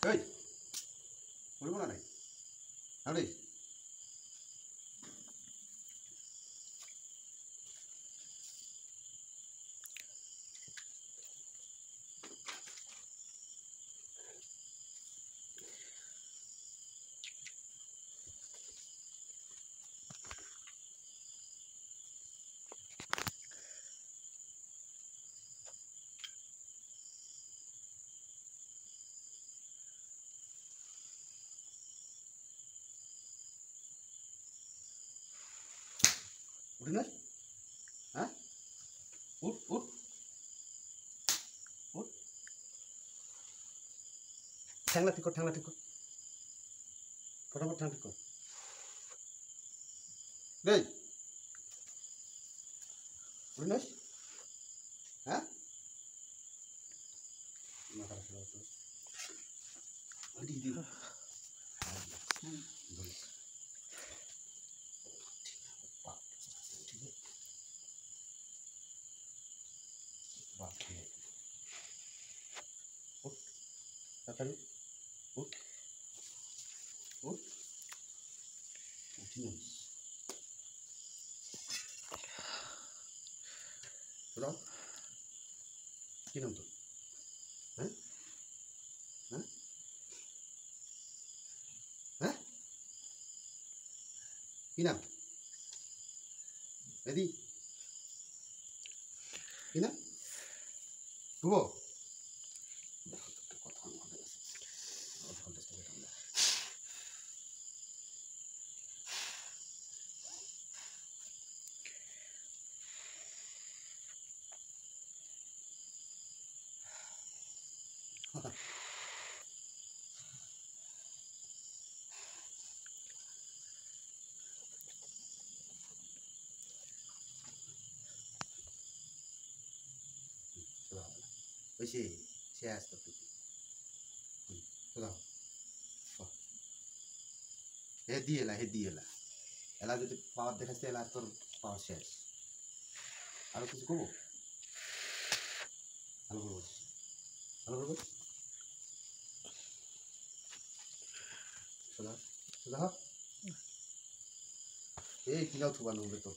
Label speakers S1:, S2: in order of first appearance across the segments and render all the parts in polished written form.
S1: এই বলবো না নাই আমি উঠি না হ্যাঁ উঠ উঠ উঠ ঠ্যাংলা ঠিক কর ফটাফট ঠ্যাংলা ঠিক কর দেই উঠি না হ্যাঁ মাথাটা ফেলা তো দিদি তাড়াতাড়ি উঠ উঠ উঠি না তোরা কি নাম তোর হ্যাঁ হ্যাঁ হ্যাঁ কি নাম এদি কি নাম শুভ ওইসে শেষ করতে হেদি এলা এলা যদি পাওয়ার দেখাচ্ছে এলা তোর পাওয়ার শেষ আরো কিছু করবো ভালো করবো সোজা সোজা হ এই কিনাও থুবানো হবে তোর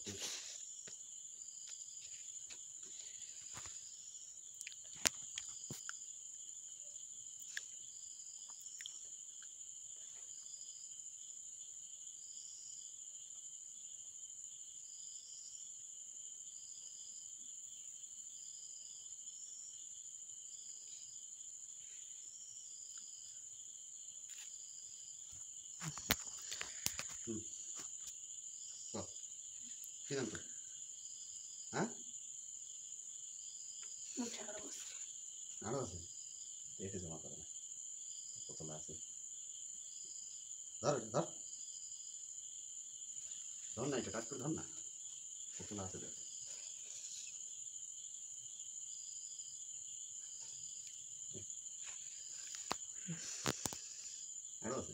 S1: কি নাম তোর হ্যাঁ আরো আছে এটা জমা করে না কতলা আছে ধর ধর ধর না এটা কাজ করে ধর না কতলা আছে দেখ আরো আছে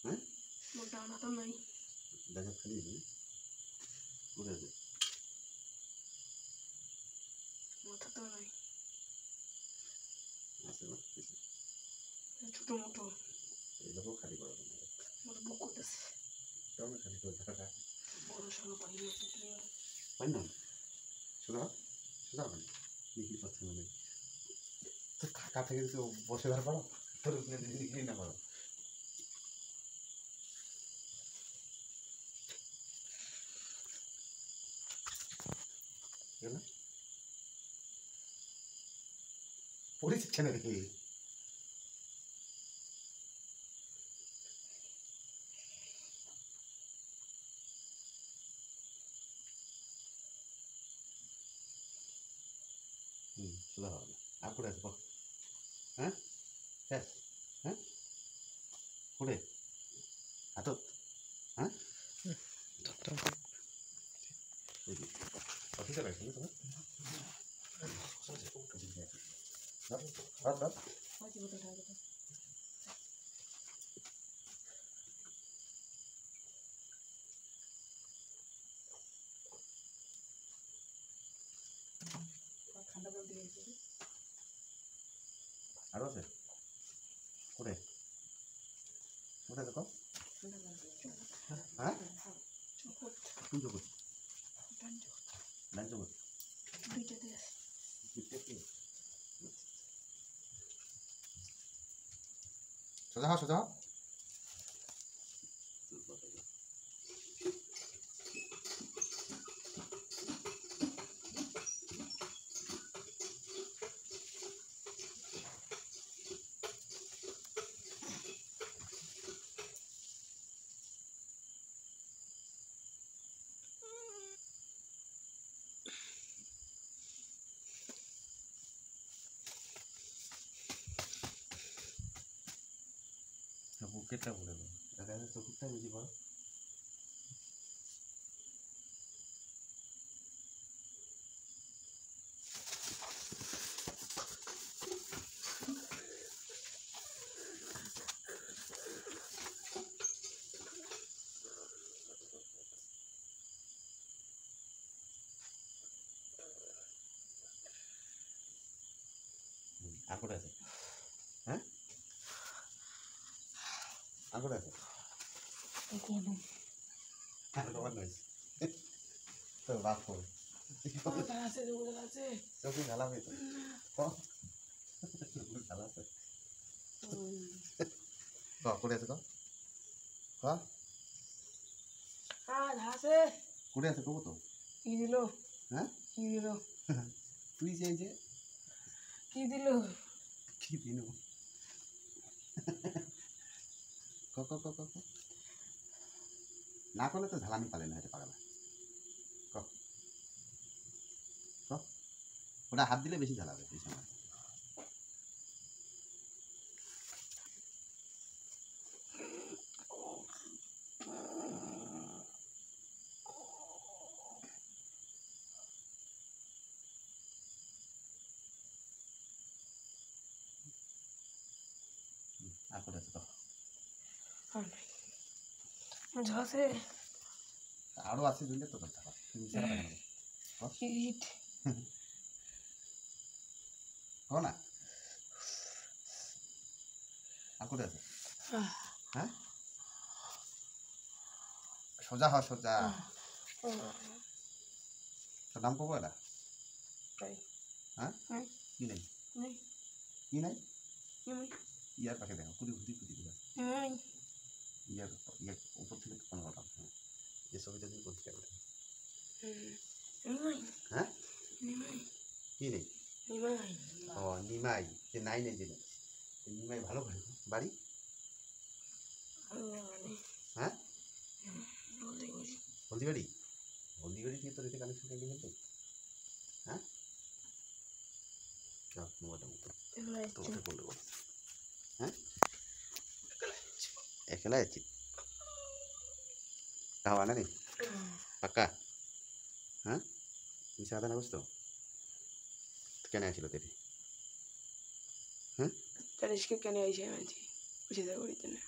S1: হ্যাঁ মোটা না তো নাই দেখা খালি বুঝে আছে মাথা তো নাই আছে না ছোট মোটো এইগুলো খালি করা না মানে বুক করতেছে কেমন খালি করে থাকা বড় সরো পানি পানি না শুধু শুধু পানি দেখি পাচ্ছে না তো থাকা থেকে তো বসে ধর পারো তোর দেখি না পারো পড়েছে না দেখি শুধু হবে না আর করে আসবো হ্যাঁ শেষ হ্যাঁ করে হাতত হ্যাঁ অফিসে রাখছি না তোমার আরো আছে কোন জগৎ ডান জগৎ
S2: দুইটাতে আছে
S1: দুইটাতে সোজা হও সোজা হও বুকেটটা বলে দেবো দেখা যাচ্ছে চোখটা বেশি বড় আঁকুট আছে হ্যাঁ আঁকুট আছে
S2: গরম
S1: তোমার নয় তো রাত হবে
S2: আছে ওগুলো আছে
S1: চোখে ঝালা হয়ে ঝালা আছে করে আছে
S2: আছে
S1: করে আছে কবো তো
S2: কি দিল
S1: হ্যাঁ
S2: কি দিল
S1: তুই যে
S2: কি দিল
S1: কি দিন না করলে তো ঝালানি পালে না এটা পাগলা ওটা হাত দিলে বেশি ঝালাবে সেই সময় আর করে আছে
S2: আছে
S1: আরো আছে বুঝলে তো ঝালা
S2: হিট
S1: हो ना आपको कैसे हैं सोजा हो सोजा तो नाम को बोला हाँ की नहीं यार पाके देखो पूरी खुदी दिखा यार ये ऊपर से कौन बोला ये सब इधर कौन क्या बोला हैं की नहीं ও নিমাই সে নাই নেই যে নিমাই ভালো করে বাড়ি হ্যাঁ হলদিবাড়ি হলদিবাড়ি থেকে তোর এটা কানেকশন কেটে গেল হ্যাঁ মোবাইলটা করলে বল হ্যাঁ একলা আছি খাওয়া না নি পাক্কা হ্যাঁ মিশা আদা না বুঝতো কেন আসছিল তেরি হ্যাঁ
S2: তারিশকে কেন আইসে আনছি অসুবিধা করিতে না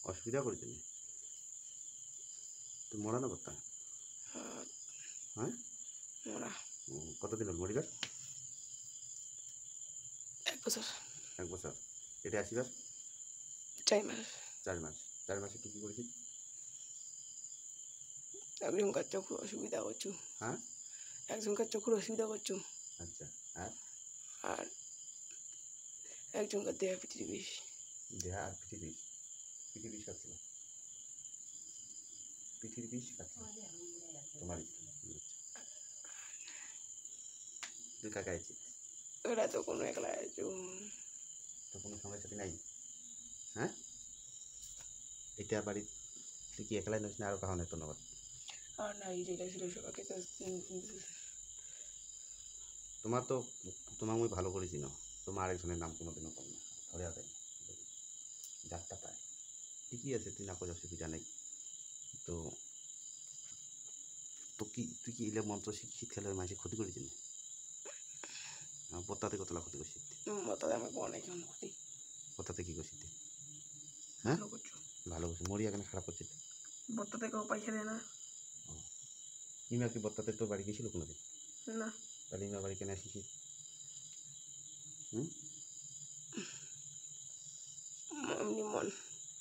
S1: অসুবিধা করিতে না তুই মরা না করতা হ্যাঁ
S2: মরা
S1: কতদিন হল মরিবার
S2: 1 বছর
S1: 1 বছর এটা আসিবার
S2: 4 মাস
S1: 4 মাসে কি করেছিস
S2: একজনকার চোখের অসুবিধা করছু
S1: হ্যাঁ
S2: একজনকার চোখের অসুবিধা করছু
S1: আচ্ছা
S2: আর একজনকার দেহা পিঠির বিষ
S1: আর পিঠির বিষ খাচ্ছিল পিঠির বিষ খাচ্ছিল তোমার তুই কাকা আছিস
S2: ওরা তো কোনো একলা আছো
S1: তো কোনো সঙ্গে সাথে নাই হ্যাঁ এটা বাড়ি তুই কি একলাই নিস না আরও কাহনে ধন্যবাদ
S2: আর নাই যেটা ছিল সবাইকে তো
S1: তোমার তো তোমার মুই ভালো করেছি না তোমার আরেকজনের নাম কোনোদিনও কম না ধরে আসে যাত্রা পায় ঠিকই আছে তুই না করে অসুবিধা নেই তো তো কি তুই কি এলে মন্ত্র শিক্ষিত খেলে মাসে ক্ষতি করেছি না পত্তাতে কতলা ক্ষতি করছি
S2: পত্তাতে আমাকে অনেক ক্ষতি
S1: পত্তাতে কী করছি হ্যাঁ ভালো করছি মরি এখানে খারাপ করছি
S2: পত্তাতে কেউ পয়সা দেয় না
S1: ইমা কি বত্তাতে তোর বাড়ি গেছিল কোনোদিন
S2: না
S1: তাহলে ইমা বাড়ি কেন আসিস
S2: এমনি মন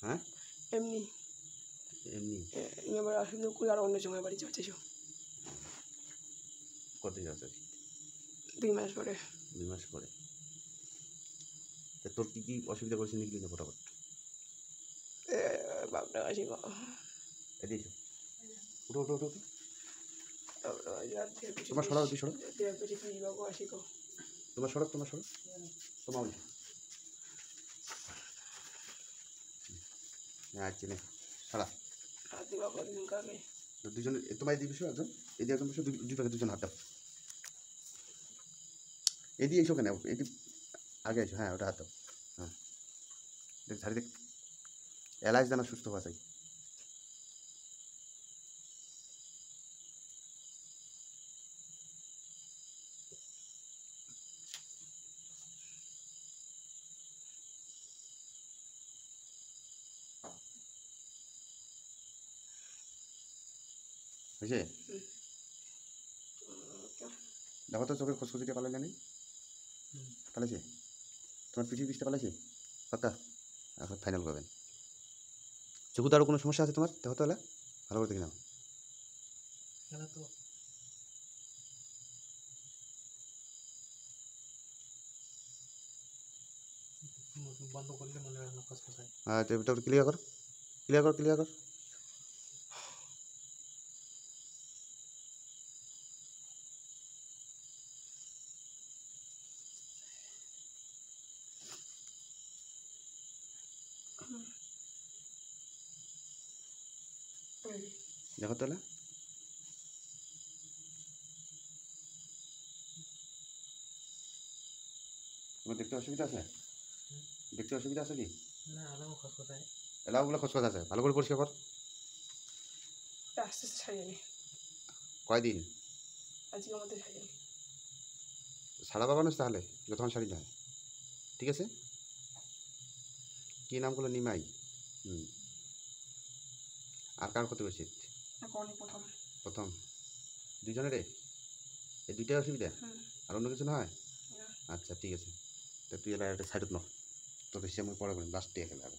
S1: হ্যাঁ
S2: এমনি
S1: এমনি
S2: এবার আসলে করে আর অন্য সময় বাড়ি যাচ্ছে
S1: কতদিন আছে
S2: 2 মাস পরে
S1: 2 মাস পরে। তা তোর কী কী অসুবিধা করেছে নিকলি না ফটাফট
S2: বাপটা আসি
S1: এদিকে উঠো উঠো উঠো উঠো। তোমার সড়ক তুই সড়ক তোমার সড়ক তোমার সড়ক তোমার উঠে আচ্ছা নে সারা দুজনে তোমার এদিকে বসো একজন এদিকে একজন বসো দুই পাখি দুজন হাত দাও এদিকে এসো কেন এদি আগে এসো হ্যাঁ ওটা হাত দাও হ্যাঁ দেখ ঝাড়ি দেখ এলাচ যেন সুস্থ হওয়া চাই বুঝে দেখো তো চোখের খসখসিটা পালাইলে নেই পালাইছে তোমার পিঠির পিঠটা পালাইছে পাক্কা এখন ফাইনাল করবেন চোখে আরও কোনো সমস্যা আছে তোমার দেখো তো এলা ভালো করে দেখে নাও
S3: বন্ধ করলে মনে হয় না খসখসায়
S1: হ্যাঁ তো এটা ক্লিয়ার কর ক্লিয়ার কর ক্লিয়ার কর দেখো তাহলে তোমার দেখতে অসুবিধা আছে দেখতে অসুবিধা আছে কি
S3: না আলাও খসখসায়
S1: এলাগুলো খসখস আছে ভালো করে পরিষ্কার কর
S2: আস্তে আস্তে ছাড়িয়ে
S1: কয়দিন
S2: আজকে আমাদের ছাড়িয়ে
S1: সারা বাবানো তাহলে যতক্ষণ শাড়ি যায় ঠিক আছে কী নাম করলো নিমাই আর কার ক্ষতি হয়েছে প্রথম দুজনেরে এই দুইটাই অসুবিধা আর অন্য কিছু নয় আচ্ছা ঠিক আছে তো তুই এলা একটা সাইডত ন তো বেশি আমি পড়া করি লাস্টে একেবারে